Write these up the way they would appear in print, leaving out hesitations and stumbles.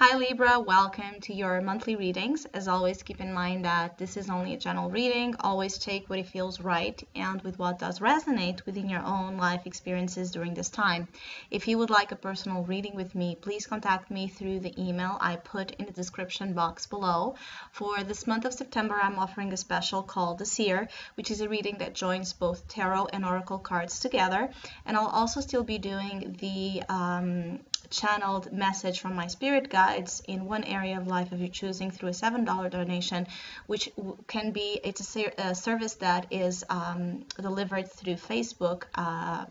Hi Libra, welcome to your monthly readings. As always, keep in mind that this is only a general reading. Always take what it feels right and with what does resonate within your own life experiences during this time. If you would like a personal reading with me, please contact me through the email I put in the description box below. For this month of September, I'm offering a special called the Sear, which is a reading that joins both tarot and oracle cards together. And I'll also still be doing the channeled message from my spirit guides in one area of life of your choosing through a $7 donation, which can be, it's a service that is delivered through Facebook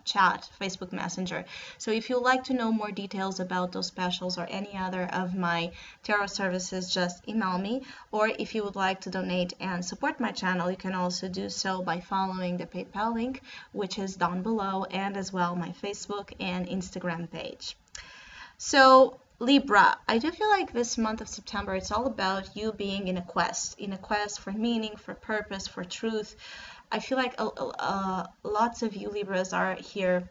chat, Facebook Messenger. So if you'd like to know more details about those specials or any other of my tarot services, just email me. Or if you would like to donate and support my channel, you can also do so by following the PayPal link, which is down below, and as well my Facebook and Instagram page. So Libra, I do feel like this month of September, it's all about you being in a quest for meaning, for purpose, for truth. I feel like lots of you Libras are here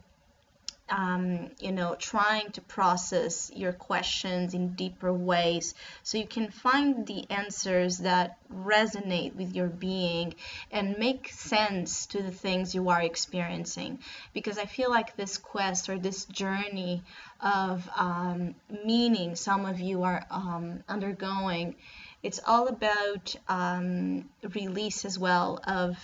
trying to process your questions in deeper ways so you can find the answers that resonate with your being and make sense to the things you are experiencing. Because I feel like this quest or this journey of meaning some of you are undergoing, it's all about release as well of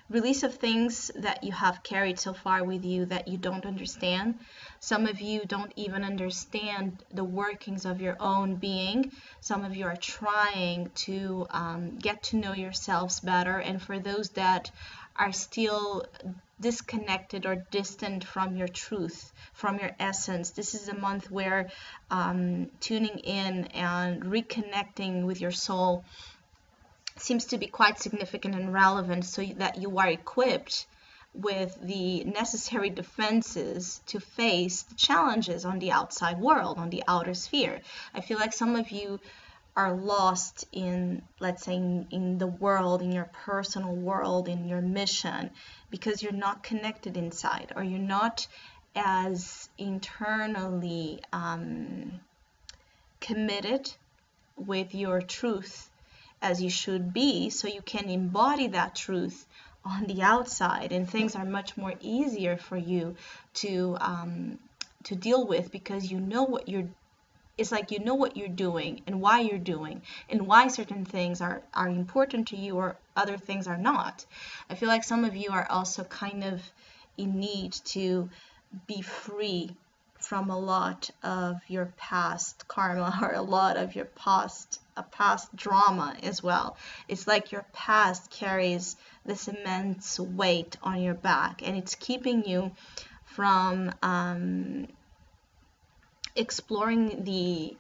release of things that you have carried so far with you that you don't understand. Some of you don't even understand the workings of your own being. Some of you are trying to get to know yourselves better. And for those that are still disconnected or distant from your truth, from your essence, this is a month where tuning in and reconnecting with your soul seems to be quite significant and relevant, so that you are equipped with the necessary defenses to face the challenges on the outside world, on the outer sphere. I feel like some of you are lost in, let's say, in the world, in your personal world, in your mission, because you're not connected inside, or you're not as internally committed with your truth as you should be, so you can embody that truth on the outside, and things are much more easier for you to deal with, because you know what you're doing and why you're doing and why certain things are important to you or other things are not. I feel like some of you are also kind of in need to be free from a lot of your past karma or a lot of your past drama as well. It's like your past carries this immense weight on your back, and it's keeping you from exploring the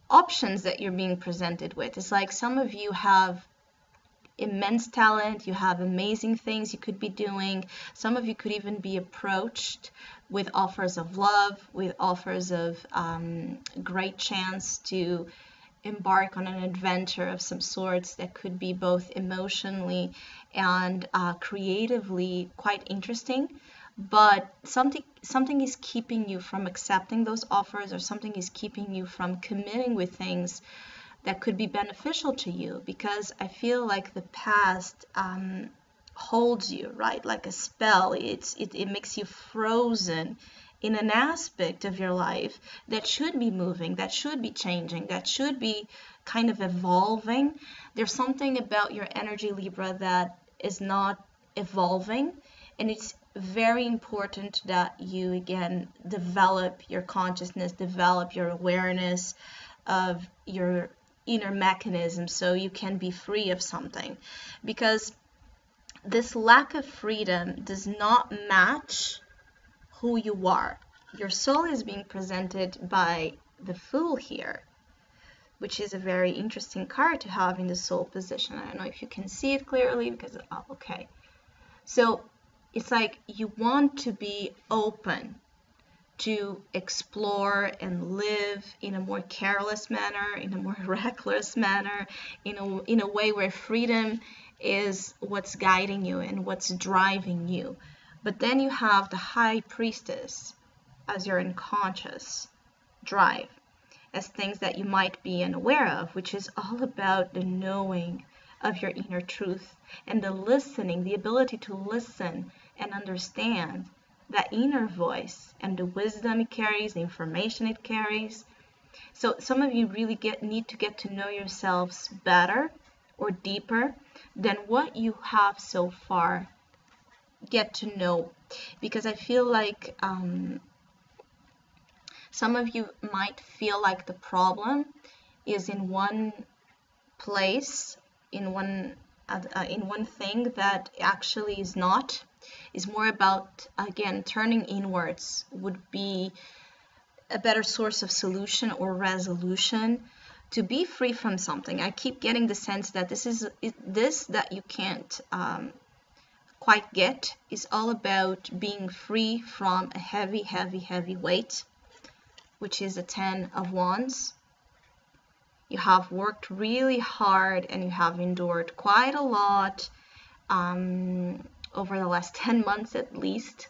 options that you're being presented with. It's like some of you have immense talent, you have amazing things you could be doing. Some of you could even be approached with offers of love, with offers of great chance to embark on an adventure of some sorts that could be both emotionally and creatively quite interesting. But something is keeping you from accepting those offers, or something is keeping you from committing with things that could be beneficial to you, because I feel like the past holds you, right, like a spell. It makes you frozen in an aspect of your life that should be moving, that should be changing, that should be kind of evolving. There's something about your energy, Libra, that is not evolving, and it's very important that you again develop your consciousness, develop your awareness of your inner mechanism, so you can be free of something, because this lack of freedom does not match who you are. Your soul is being presented by the Fool here, which is a very interesting card to have in the soul position. I don't know if you can see it clearly, because okay, so it's like you want to be open to explore and live in a more careless manner, in a more reckless manner, in a way where freedom is what's guiding you and what's driving you. But then you have the High Priestess as your unconscious drive. as things that you might be unaware of, which is all about the knowing of your inner truth and the listening, the ability to listen and understand that inner voice and the wisdom it carries, the information it carries. So some of you really need to get to know yourselves better or deeper than what you have so far get to know, because I feel like some of you might feel like the problem is in one place, in one thing that actually is not. Is more about, again, turning inwards would be a better source of solution or resolution to be free from something. I keep getting the sense that this that you can't quite get is all about being free from a heavy weight, which is a 10 of Wands. You have worked really hard and you have endured quite a lot over the last 10 months at least.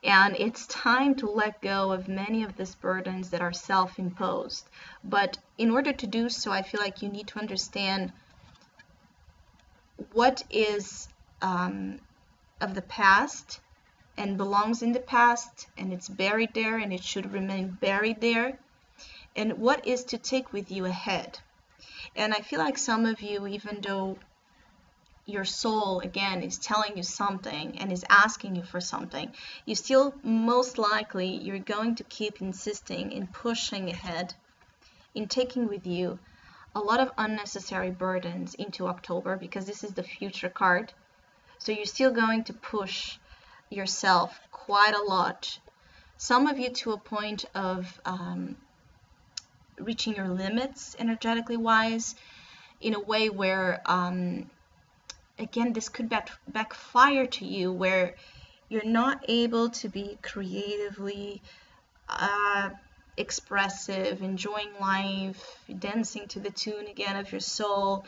And it's time to let go of many of these burdens that are self-imposed. But in order to do so, I feel like you need to understand what is of the past and belongs in the past, and it's buried there and it should remain buried there, and what is to take with you ahead. And I feel like some of you, even though your soul again is telling you something and is asking you for something, you still most likely you're going to keep insisting in pushing ahead, in taking with you a lot of unnecessary burdens into October, because this is the future card. So you're still going to push yourself quite a lot, some of you to a point of reaching your limits energetically wise, in a way where again, this could backfire to you, where you're not able to be creatively expressive, enjoying life, dancing to the tune again of your soul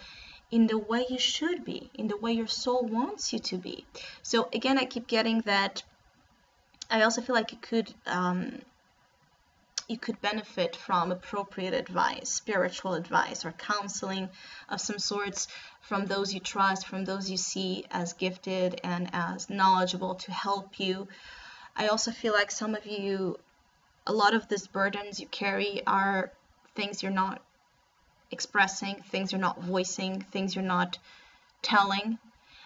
in the way you should be, in the way your soul wants you to be. So again, I keep getting that. I also feel like you could benefit from appropriate advice, spiritual advice, or counseling of some sorts from those you trust, from those you see as gifted and as knowledgeable to help you. I also feel like some of you, a lot of these burdens you carry are things you're not expressing, things you're not voicing, things you're not telling.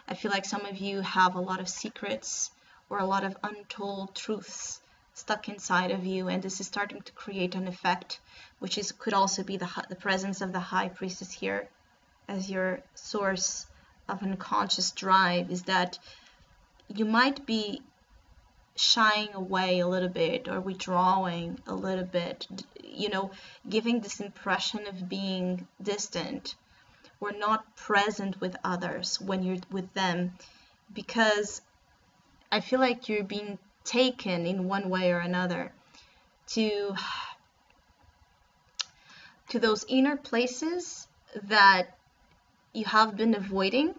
I feel like some of you have a lot of secrets or a lot of untold truths stuck inside of you, and this is starting to create an effect, which could also be the presence of the High Priestess here as your source of unconscious drive, is that you might be shying away a little bit or withdrawing a little bit, giving this impression of being distant or not present with others when you're with them, because I feel like you're being taken in one way or another to those inner places that you have been avoiding,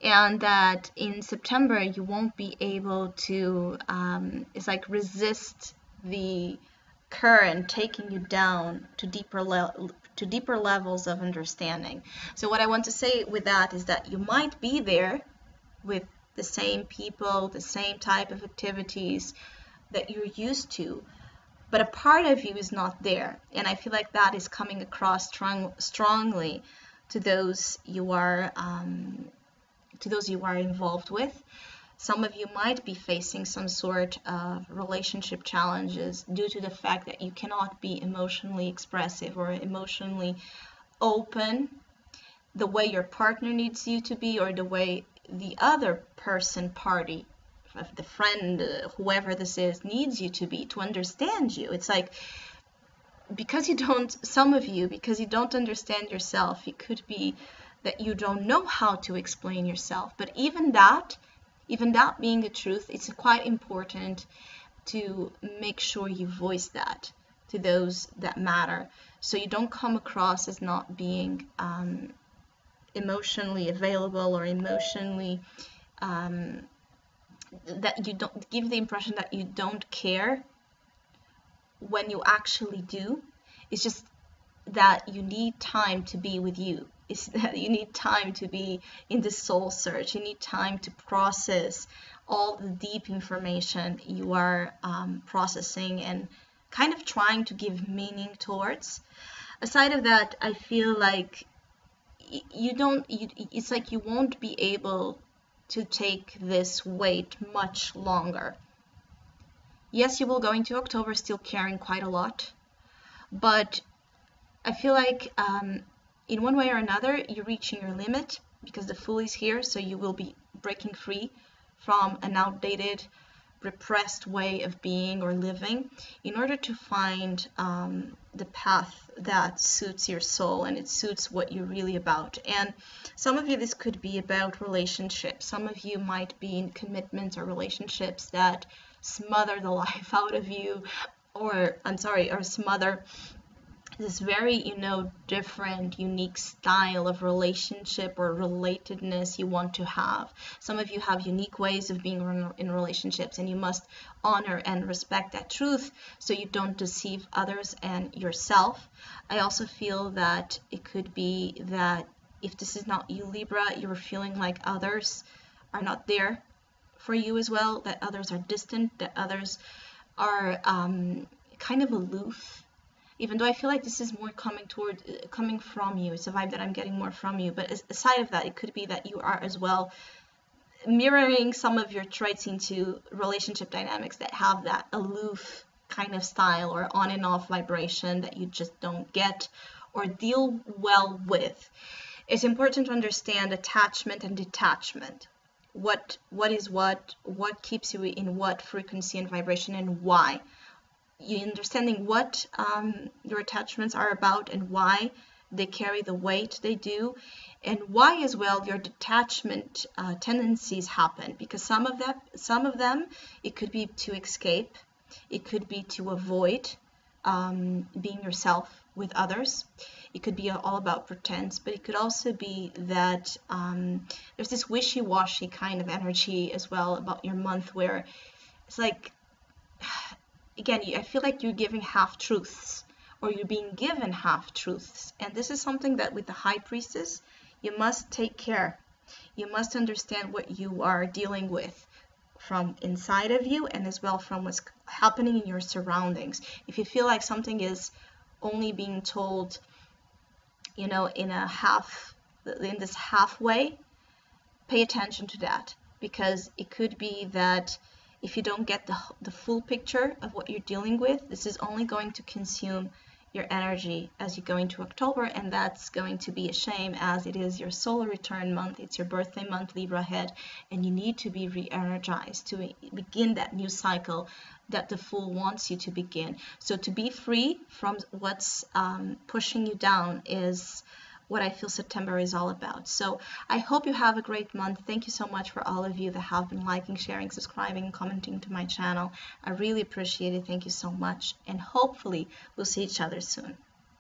and that in September you won't be able to it's like resist the current taking you down to deeper levels of understanding. So what I want to say with that is that you might be there with the same people, the same type of activities that you're used to, but a part of you is not there. And I feel like that is coming across strongly to those you are involved with. Some of you might be facing some sort of relationship challenges due to the fact that you cannot be emotionally expressive or emotionally open the way your partner needs you to be, or the way the other party, the friend, whoever this is, needs you to be to understand you. It's like, because you don't understand yourself, it could be that you don't know how to explain yourself. But even that being the truth, it's quite important to make sure you voice that to those that matter, so you don't come across as not being emotionally available, or emotionally that you don't give the impression that you don't care when you actually do. It's just that you need time to be with you. It's that you need time to be in the soul search. You need time to process all the deep information you are processing and kind of trying to give meaning towards. Aside of that, I feel like it's like you won't be able to take this weight much longer. Yes, you will go into October still carrying quite a lot, but I feel like in one way or another, you're reaching your limit because the Fool is here, so you will be breaking free from an outdated, repressed way of being or living in order to find the path that suits your soul and it suits what you're really about. And some of you, this could be about relationships. Some of you might be in commitments or relationships that smother the life out of you, or smother this very, different, unique style of relationship or relatedness you want to have. Some of you have unique ways of being in relationships, and you must honor and respect that truth so you don't deceive others and yourself. I also feel that it could be that if this is not you, Libra, you're feeling like others are not there for you as well, that others are distant, that others are kind of aloof. Even though I feel like this is more coming from you. It's a vibe that I'm getting more from you. But aside of that, it could be that you are as well mirroring some of your traits into relationship dynamics that have that aloof kind of style or on and off vibration that you just don't get or deal well with. It's important to understand attachment and detachment. What is what keeps you in what frequency and vibration, and why. You understanding what your attachments are about and why they carry the weight they do, and why as well your detachment tendencies happen. Because some of them, it could be to escape, it could be to avoid being yourself with others. It could be all about pretense, but it could also be that there's this wishy-washy kind of energy as well about your month, where it's like, again, I feel like you're giving half-truths, or you're being given half-truths. And this is something that with the High Priestess, you must take care. You must understand what you are dealing with from inside of you, and as well from what's happening in your surroundings. If you feel like something is only being told, in this halfway, pay attention to that, because it could be that if you don't get the full picture of what you're dealing with, this is only going to consume your energy as you go into October, and that's going to be a shame, as it is your solar return month. It's your birthday month, Libra head, and you need to be re-energized to begin that new cycle that the Fool wants you to begin. So to be free from what's pushing you down is what I feel September is all about. So I hope you have a great month. Thank you so much for all of you that have been liking, sharing, subscribing, and commenting to my channel. I really appreciate it. Thank you so much. And hopefully we'll see each other soon.